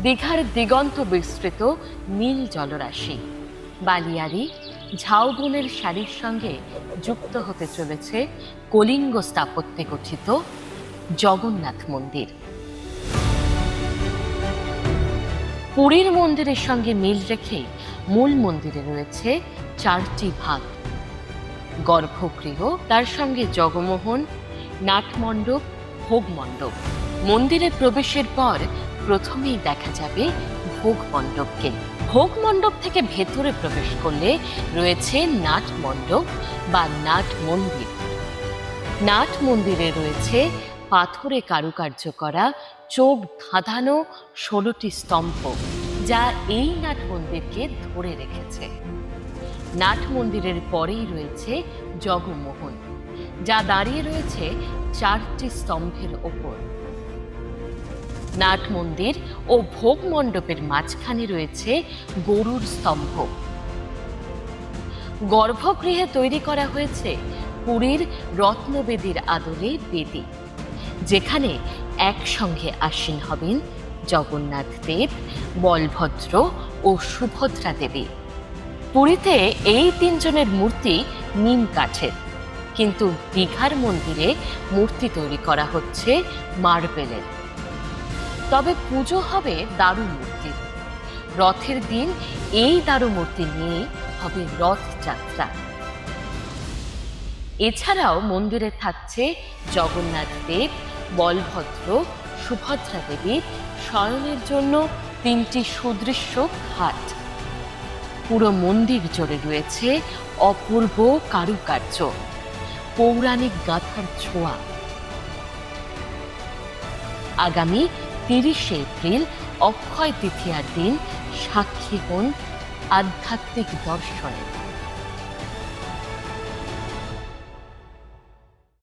দীঘার দিগন্ত বিস্তৃত নীল জলরাশি, বালিয়াড়ি ঝাউবনের শাড়ির সঙ্গে যুক্ত হতে চলেছে কলিঙ্গ স্থাপত্যে গঠিত জগন্নাথ মন্দির। পুরীর মন্দিরের সঙ্গে মিল রেখে মূল মন্দিরে রয়েছে 4টি ভাগ: গর্ভগৃহ, তার সঙ্গে জগমোহন, নাটমণ্ডপ, ভোগ মণ্ডপ। মন্দিরে প্রবেশের পর প্রথমেই দেখা যাবে ভোগ মণ্ডপকে। ভোগ মণ্ডপ থেকে ভেতরে প্রবেশ করলে রয়েছে নাট মণ্ডপ বা নাট মন্দির। নাট মন্দিরে রয়েছে পাথরে কারুকার্য করা চোখ ধাঁধানো 16টি স্তম্ভ, যা এই নাট মন্দিরকে ধরে রেখেছে। নাট মন্দিরের পরেই রয়েছে জগমোহন, যা দাঁড়িয়ে রয়েছে 4টি স্তম্ভের ওপর। নাট মন্দির ও ভোগ মণ্ডপের মাঝখানে রয়েছে গরুর স্তম্ভ। গর্ভগৃহে তৈরি করা হয়েছে পুরীর রত্নবেদীর আদলে বেদী, যেখানে একসঙ্গে আসীন হবেন জগন্নাথ দেব, বলভদ্র ও সুভদ্রা দেবী। পুরীতে এই 3 জনের মূর্তি নিম কাঠের, কিন্তু দীঘার মন্দিরে মূর্তি তৈরি করা হচ্ছে মার্বেলের। তবে পুজো হবে দারু মূর্তি। রথের দিন এই দারু মূর্তি নিয়ে হবে রথযাত্রা। এছাড়াও মন্দিরে থাকছে জগন্নাথ দেব, বলভদ্র, সুভদ্রা দেবীর শয়নের জন্য 3টি সুদৃশ্য খাট। পুরো মন্দির জুড়ে রয়েছে অপূর্ব কারুকার্য, পৌরাণিক গাথার ছোঁয়া। আগামী 30শে এপ্রিল অক্ষয় তৃতীয়ার দিন সাক্ষী হন আধ্যাত্মিক দর্শনের।